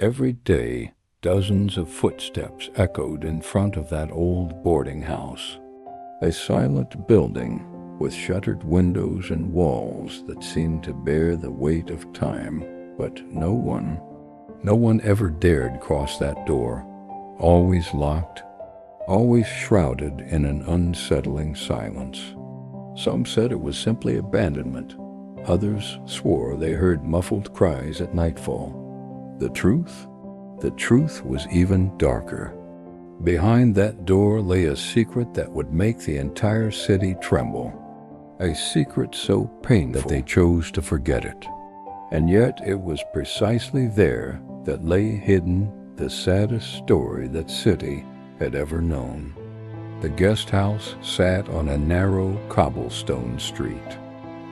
Every day, dozens of footsteps echoed in front of that old boarding house, a silent building with shuttered windows and walls that seemed to bear the weight of time. But no one ever dared cross that door, always locked, always shrouded in an unsettling silence. Some said it was simply abandonment. Others swore they heard muffled cries at nightfall. The truth was even darker. Behind that door lay a secret that would make the entire city tremble. A secret so painful that they chose to forget it. And yet it was precisely there that lay hidden the saddest story that city had ever known. The guest house sat on a narrow cobblestone street.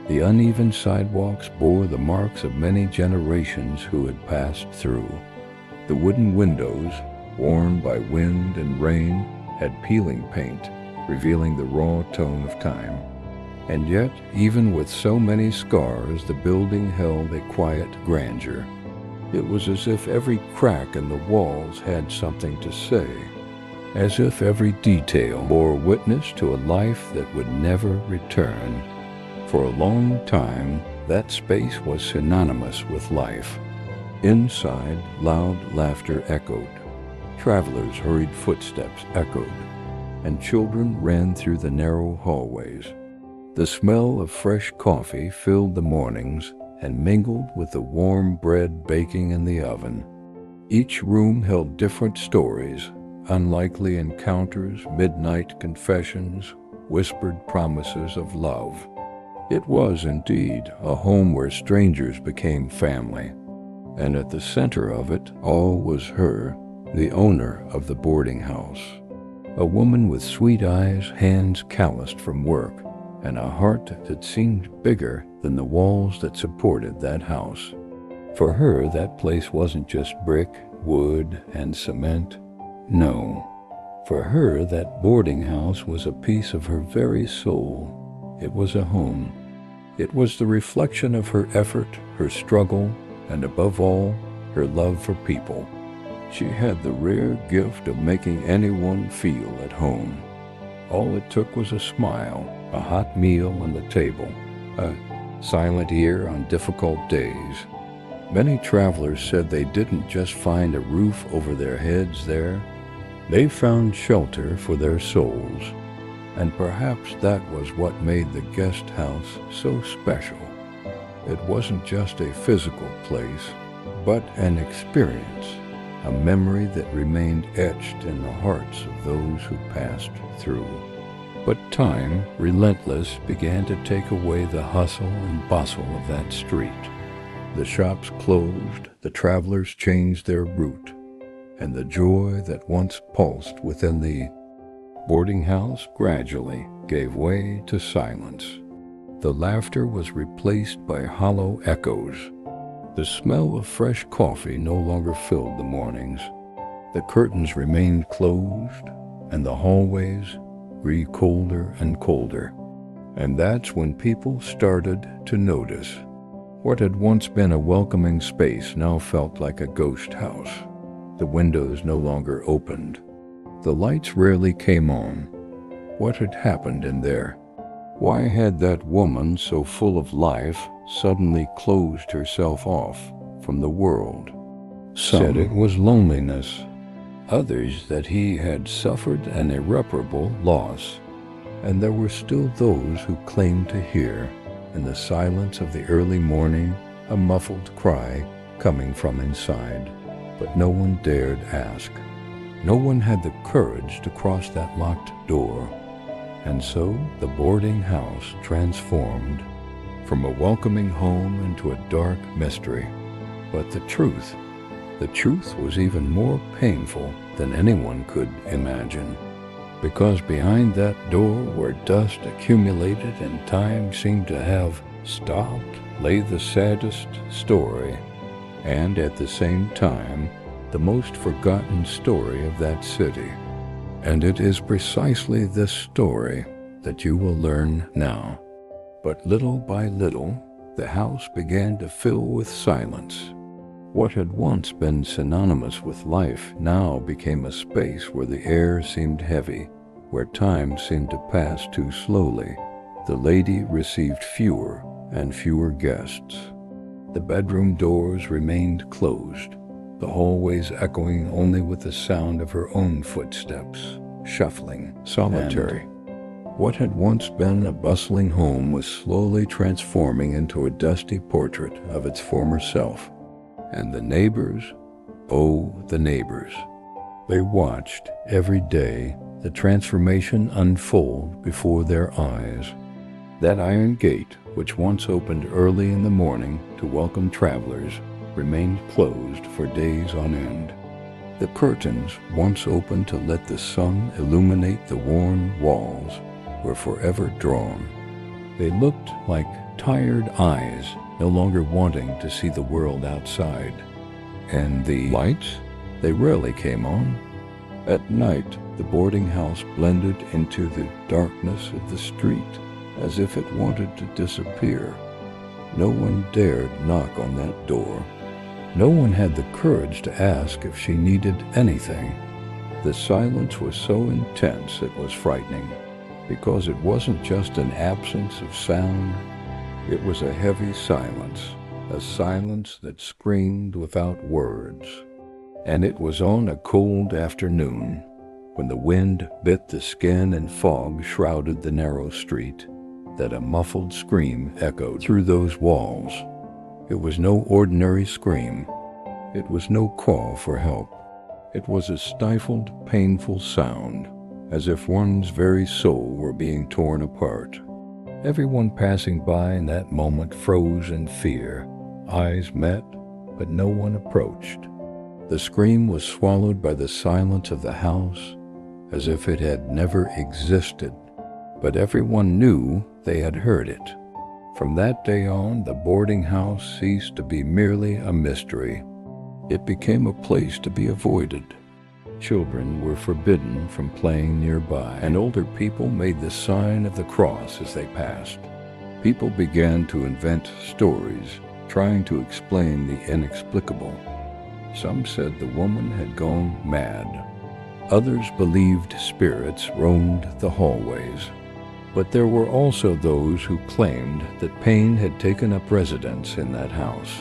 The uneven sidewalks bore the marks of many generations who had passed through. The wooden windows, worn by wind and rain, had peeling paint, revealing the raw tone of time. And yet, even with so many scars, the building held a quiet grandeur. It was as if every crack in the walls had something to say, as if every detail bore witness to a life that would never return. For a long time, that space was synonymous with life. Inside, loud laughter echoed. Travelers' hurried footsteps echoed, and children ran through the narrow hallways. The smell of fresh coffee filled the mornings and mingled with the warm bread baking in the oven. Each room held different stories, unlikely encounters, midnight confessions, whispered promises of love. It was indeed a home where strangers became family, and at the center of it all was her, the owner of the boarding house. A woman with sweet eyes, hands calloused from work, and a heart that seemed bigger than the walls that supported that house. For her, that place wasn't just brick, wood, and cement. No, for her, that boarding house was a piece of her very soul. It was a home. It was the reflection of her effort, her struggle, and above all, her love for people. She had the rare gift of making anyone feel at home. All it took was a smile, a hot meal on the table, a silent ear on difficult days. Many travelers said they didn't just find a roof over their heads there. They found shelter for their souls. And perhaps that was what made the guest house so special. It wasn't just a physical place, but an experience, a memory that remained etched in the hearts of those who passed through. But time, relentless, began to take away the hustle and bustle of that street. The shops closed, the travelers changed their route, and the joy that once pulsed within the boarding house gradually gave way to silence. The laughter was replaced by hollow echoes. The smell of fresh coffee no longer filled the mornings. The curtains remained closed, and the hallways grew colder and colder. And that's when people started to notice. What had once been a welcoming space now felt like a ghost house. The windows no longer opened. The lights rarely came on. What had happened in there? Why had that woman so full of life suddenly closed herself off from the world? Some said it was loneliness. Others that he had suffered an irreparable loss. And there were still those who claimed to hear, in the silence of the early morning, a muffled cry coming from inside. But no one dared ask. No one had the courage to cross that locked door. And so the boarding house transformed from a welcoming home into a dark mystery. But the truth was even more painful than anyone could imagine. Because behind that door, where dust accumulated and time seemed to have stopped, lay the saddest story, and at the same time, the most forgotten story of that city. And it is precisely this story that you will learn now. But little by little, the house began to fill with silence. What had once been synonymous with life now became a space where the air seemed heavy, where time seemed to pass too slowly. The lady received fewer and fewer guests. The bedroom doors remained closed, the hallways echoing only with the sound of her own footsteps, shuffling, solitary. What had once been a bustling home was slowly transforming into a dusty portrait of its former self. And the neighbors, oh, the neighbors. They watched every day the transformation unfold before their eyes. That iron gate, which once opened early in the morning to welcome travelers, remained closed for days on end. The curtains, once opened to let the sun illuminate the worn walls, were forever drawn. They looked like tired eyes, no longer wanting to see the world outside. And the lights, they rarely came on. At night, the boarding house blended into the darkness of the street, as if it wanted to disappear. No one dared knock on that door. No one had the courage to ask if she needed anything. The silence was so intense it was frightening, because it wasn't just an absence of sound. It was a heavy silence, a silence that screamed without words. And it was on a cold afternoon, when the wind bit the skin and fog shrouded the narrow street, that a muffled scream echoed through those walls. It was no ordinary scream. It was no call for help. It was a stifled, painful sound, as if one's very soul were being torn apart. Everyone passing by in that moment froze in fear. Eyes met, but no one approached. The scream was swallowed by the silence of the house, as if it had never existed. But everyone knew they had heard it. From that day on, the boarding house ceased to be merely a mystery. It became a place to be avoided. Children were forbidden from playing nearby, and older people made the sign of the cross as they passed. People began to invent stories, trying to explain the inexplicable. Some said the woman had gone mad. Others believed spirits roamed the hallways. But there were also those who claimed that pain had taken up residence in that house.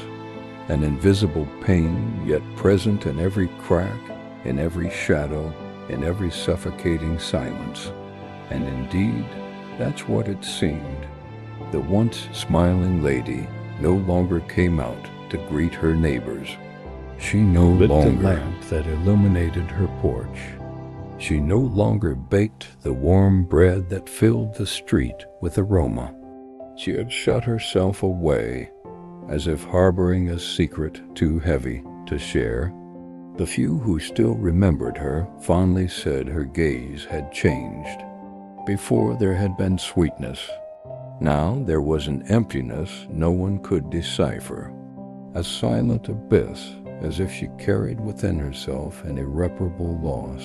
An invisible pain, yet present in every crack, in every shadow, in every suffocating silence. And indeed, that's what it seemed. The once smiling lady no longer came out to greet her neighbors. She no longer lit the lamp that illuminated her porch. She no longer baked the warm bread that filled the street with aroma. She had shut herself away, as if harboring a secret too heavy to share. The few who still remembered her fondly said her gaze had changed. Before there had been sweetness. Now there was an emptiness no one could decipher. A silent abyss, as if she carried within herself an irreparable loss.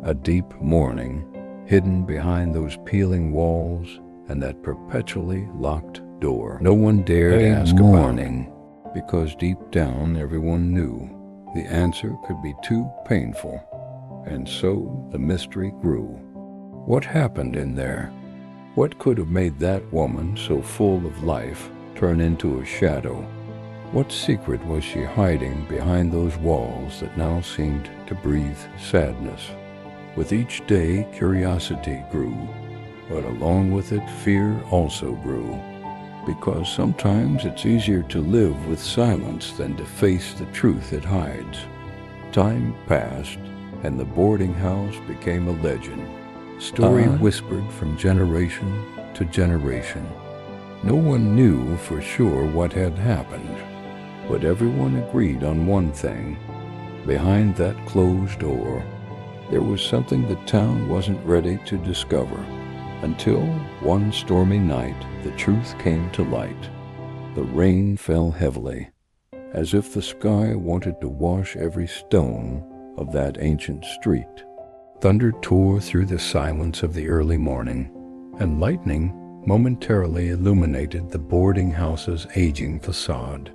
A deep mourning, hidden behind those peeling walls and that perpetually locked door. No one dared ask about it, because deep down everyone knew the answer could be too painful. And so the mystery grew. What happened in there? What could have made that woman so full of life turn into a shadow? What secret was she hiding behind those walls that now seemed to breathe sadness? With each day, curiosity grew, but along with it, fear also grew. Because sometimes it's easier to live with silence than to face the truth it hides. Time passed, and the boarding house became a legend. Story whispered from generation to generation. No one knew for sure what had happened, but everyone agreed on one thing. Behind that closed door, there was something the town wasn't ready to discover. Until one stormy night, the truth came to light. The rain fell heavily, as if the sky wanted to wash every stone of that ancient street. Thunder tore through the silence of the early morning, and lightning momentarily illuminated the boarding house's aging facade.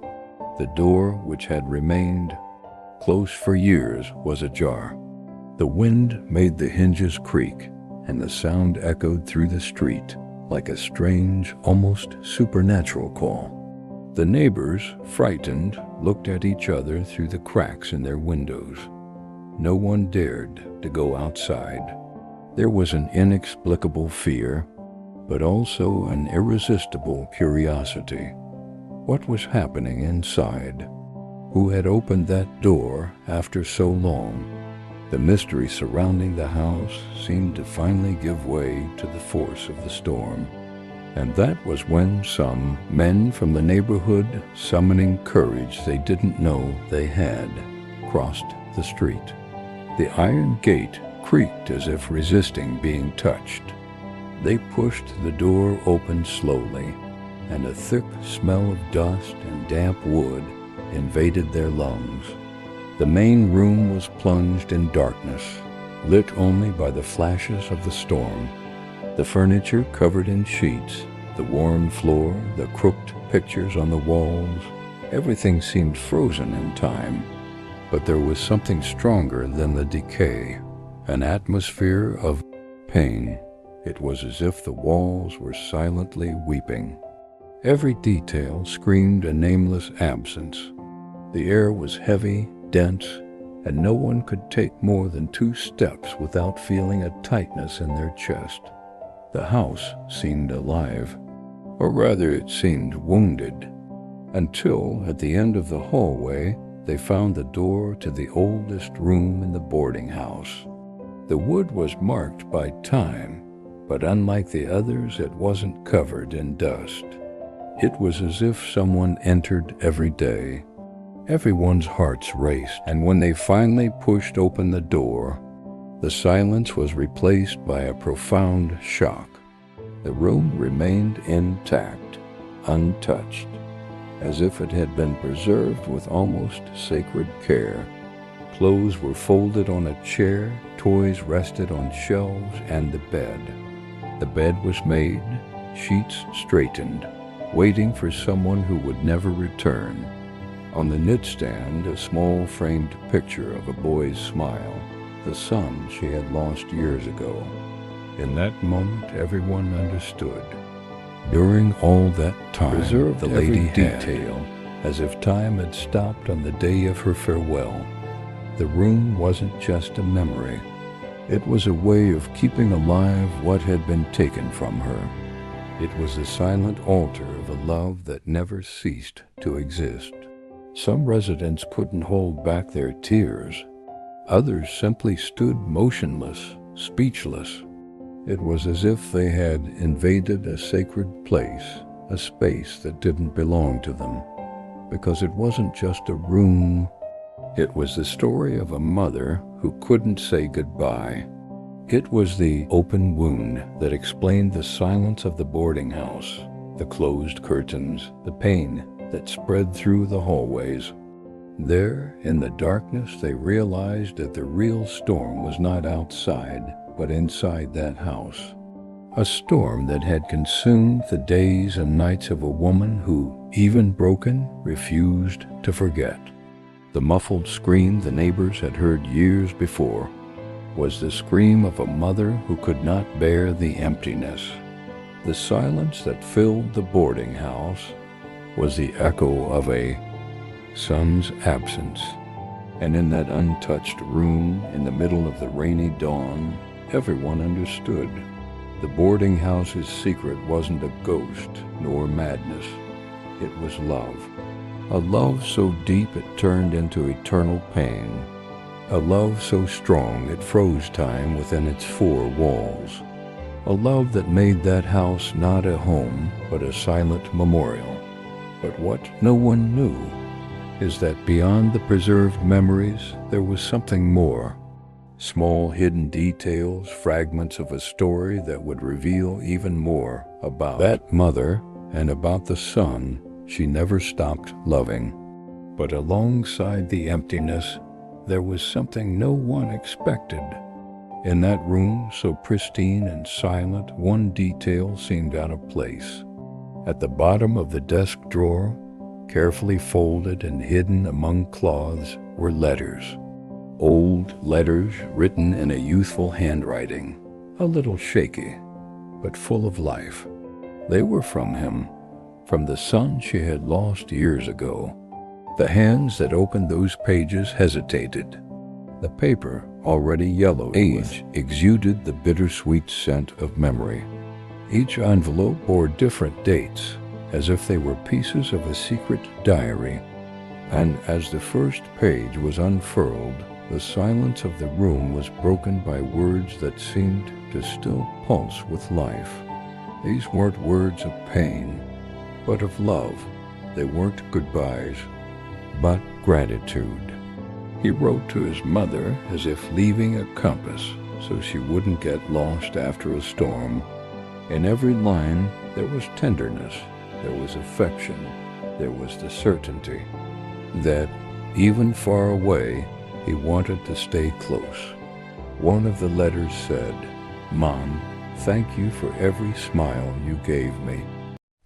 The door, which had remained closed for years, was ajar. The wind made the hinges creak, and the sound echoed through the street like a strange, almost supernatural call. The neighbors, frightened, looked at each other through the cracks in their windows. No one dared to go outside. There was an inexplicable fear, but also an irresistible curiosity. What was happening inside? Who had opened that door after so long? The mystery surrounding the house seemed to finally give way to the force of the storm. And that was when some men from the neighborhood, summoning courage they didn't know they had, crossed the street. The iron gate creaked as if resisting being touched. They pushed the door open slowly, and a thick smell of dust and damp wood invaded their lungs. The main room was plunged in darkness, lit only by the flashes of the storm. The furniture covered in sheets, the worn floor, the crooked pictures on the walls, everything seemed frozen in time. But there was something stronger than the decay, an atmosphere of pain. It was as if the walls were silently weeping. Every detail screamed a nameless absence. The air was heavy, dense, and no one could take more than 2 steps without feeling a tightness in their chest. The house seemed alive, or rather it seemed wounded, until at the end of the hallway they found the door to the oldest room in the boarding house. The wood was marked by time, but unlike the others, it wasn't covered in dust. It was as if someone entered every day. Everyone's hearts raced, and when they finally pushed open the door, the silence was replaced by a profound shock. The room remained intact, untouched, as if it had been preserved with almost sacred care. Clothes were folded on a chair, toys rested on shelves, and the bed. The bed was made, sheets straightened, waiting for someone who would never return. On the nightstand, a small framed picture of a boy's smile, the son she had lost years ago. In that moment, everyone understood. During all that time, preserved the lady detail, as if time had stopped on the day of her farewell. The room wasn't just a memory. It was a way of keeping alive what had been taken from her. It was the silent altar of a love that never ceased to exist. Some residents couldn't hold back their tears. Others simply stood motionless, speechless. It was as if they had invaded a sacred place, a space that didn't belong to them. Because it wasn't just a room, it was the story of a mother who couldn't say goodbye. It was the open wound that explained the silence of the boarding house, the closed curtains, the pain that spread through the hallways. There, in the darkness, they realized that the real storm was not outside, but inside that house. A storm that had consumed the days and nights of a woman who, even broken, refused to forget. The muffled scream the neighbors had heard years before was the scream of a mother who could not bear the emptiness. The silence that filled the boarding house was the echo of a son's absence. And in that untouched room, in the middle of the rainy dawn, everyone understood. The boarding house's secret wasn't a ghost nor madness. It was love. A love so deep it turned into eternal pain. A love so strong it froze time within its 4 walls. A love that made that house not a home, but a silent memorial. But what no one knew is that beyond the preserved memories, there was something more. Small hidden details, fragments of a story that would reveal even more about that mother and about the son she never stopped loving. But alongside the emptiness, there was something no one expected. In that room, so pristine and silent, one detail seemed out of place. At the bottom of the desk drawer, Carefully folded and hidden among cloths were letters. Old letters written in a youthful handwriting, a little shaky, but full of life. They were from him, from the son she had lost years ago. The hands that opened those pages hesitated. The paper, already yellow, age exuded the bittersweet scent of memory. Each envelope bore different dates, as if they were pieces of a secret diary. And as the first page was unfurled, the silence of the room was broken by words that seemed to still pulse with life. These weren't words of pain, but of love. They weren't goodbyes, but gratitude. He wrote to his mother as if leaving a compass so she wouldn't get lost after a storm. In every line there was tenderness, there was affection, there was the certainty that, even far away, he wanted to stay close. One of the letters said, "Mom, thank you for every smile you gave me.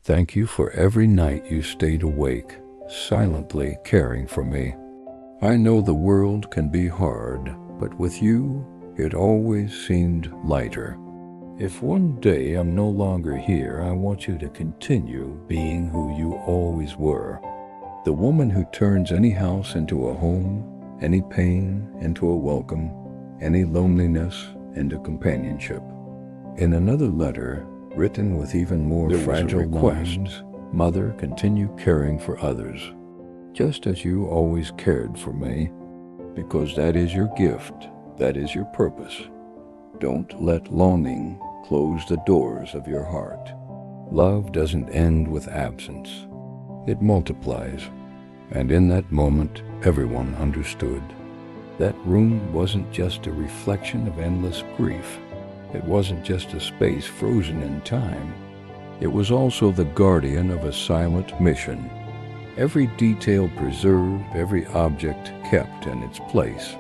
Thank you for every night you stayed awake, silently caring for me. I know the world can be hard, but with you, it always seemed lighter. If one day I'm no longer here, I want you to continue being who you always were. The woman who turns any house into a home, any pain into a welcome, any loneliness into companionship." In another letter, written with even more fragile lines, "Mother, continue caring for others, just as you always cared for me, because that is your gift, that is your purpose. Don't let longing close the doors of your heart. Love doesn't end with absence. It multiplies." And in that moment, everyone understood. That room wasn't just a reflection of endless grief. It wasn't just a space frozen in time. It was also the guardian of a silent mission. Every detail preserved, every object kept in its place,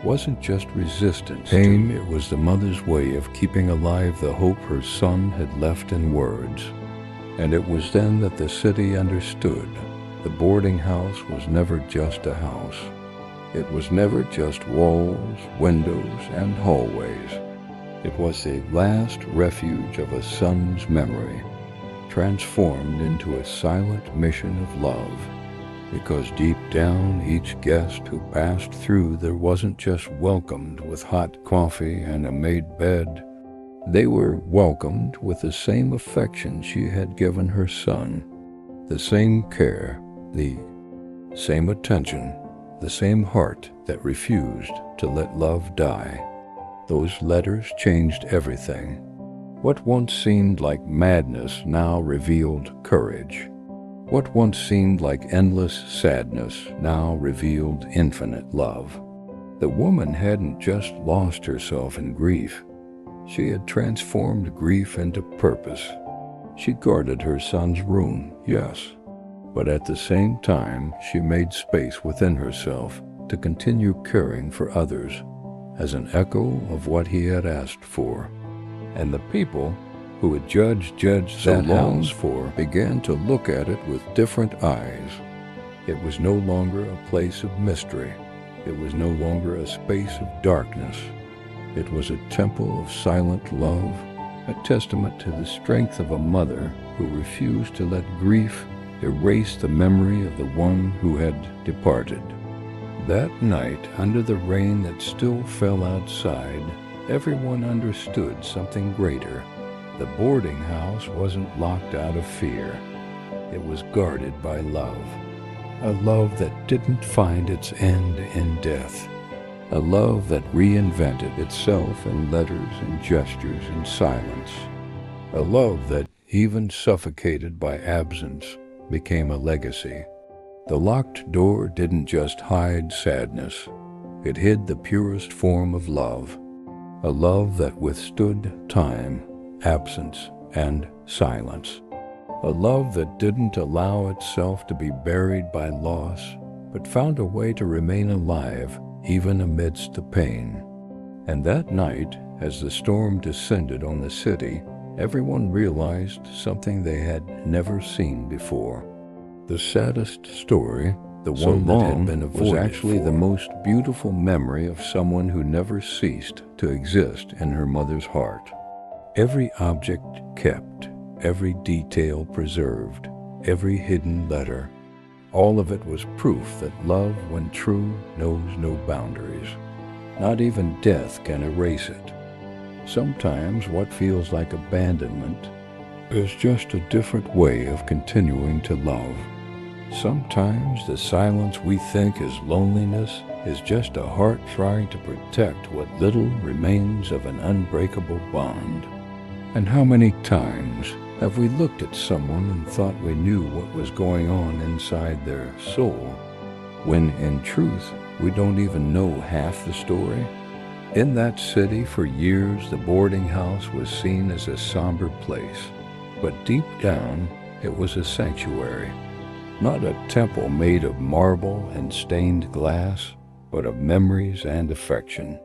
wasn't just resistance. Pain, it was the mother's way of keeping alive the hope her son had left in words. And it was then that the city understood. The boarding house was never just a house. It was never just walls, windows, and hallways. It was the last refuge of a son's memory, transformed into a silent mission of love. Because deep down, each guest who passed through there wasn't just welcomed with hot coffee and a made bed. They were welcomed with the same affection she had given her son, the same care, the same attention, the same heart that refused to let love die. Those letters changed everything. What once seemed like madness now revealed courage. What once seemed like endless sadness now revealed infinite love. The woman hadn't just lost herself in grief. She had transformed grief into purpose. She guarded her son's room, yes, but at the same time she made space within herself to continue caring for others as an echo of what he had asked for. And the people who had judged so long for began to look at it with different eyes. It was no longer a place of mystery. It was no longer a space of darkness. It was a temple of silent love, a testament to the strength of a mother who refused to let grief erase the memory of the one who had departed. That night, under the rain that still fell outside, everyone understood something greater. The boarding house wasn't locked out of fear. It was guarded by love. A love that didn't find its end in death. A love that reinvented itself in letters and gestures and silence. A love that, even suffocated by absence, became a legacy. The locked door didn't just hide sadness. It hid the purest form of love. A love that withstood time, absence, and silence. A love that didn't allow itself to be buried by loss, but found a way to remain alive even amidst the pain. And that night, as the storm descended on the city, everyone realized something they had never seen before. The saddest story, the one that had been avoided, was actually the most beautiful memory of someone who never ceased to exist in her mother's heart. Every object kept, every detail preserved, every hidden letter. All of it was proof that love, when true, knows no boundaries. Not even death can erase it. Sometimes what feels like abandonment is just a different way of continuing to love. Sometimes the silence we think is loneliness is just a heart trying to protect what little remains of an unbreakable bond. And how many times have we looked at someone and thought we knew what was going on inside their soul, when in truth we don't even know half the story? In that city for years the boarding house was seen as a somber place, but deep down it was a sanctuary. Not a temple made of marble and stained glass, but of memories and affection.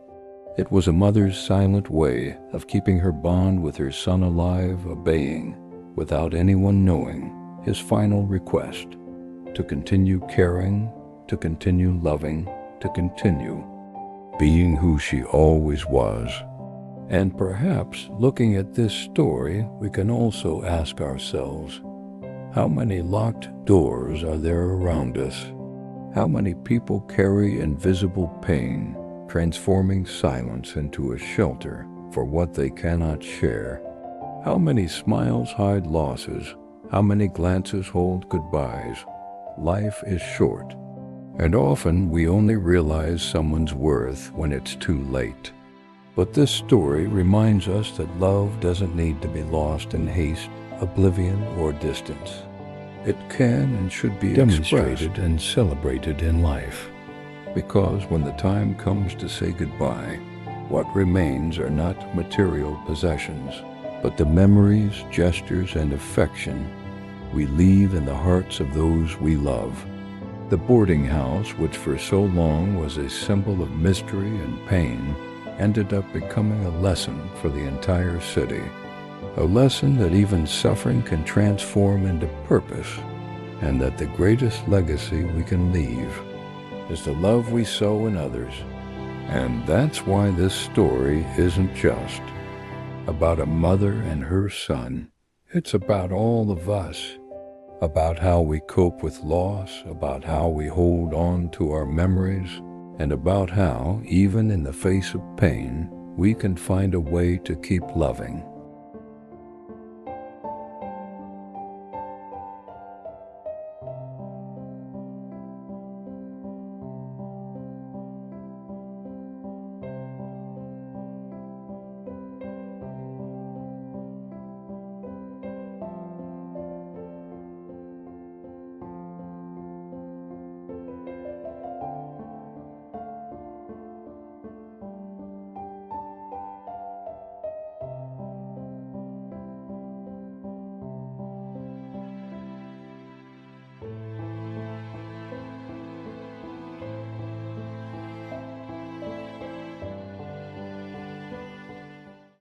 It was a mother's silent way of keeping her bond with her son alive, obeying, without anyone knowing, his final request: to continue caring, to continue loving, to continue being who she always was. And perhaps looking at this story, we can also ask ourselves, how many locked doors are there around us? How many people carry invisible pain, transforming silence into a shelter for what they cannot share? How many smiles hide losses? How many glances hold goodbyes? Life is short, and often we only realize someone's worth when it's too late. But this story reminds us that love doesn't need to be lost in haste, oblivion, or distance. It can and should be demonstrated and celebrated in life. Because when the time comes to say goodbye, what remains are not material possessions, but the memories, gestures, and affection we leave in the hearts of those we love. The boarding house, which for so long was a symbol of mystery and pain, ended up becoming a lesson for the entire city. A lesson that even suffering can transform into purpose, and that the greatest legacy we can leave is the love we sow in others. And that's why this story isn't just about a mother and her son. It's about all of us, about how we cope with loss, about how we hold on to our memories, and about how, even in the face of pain, we can find a way to keep loving.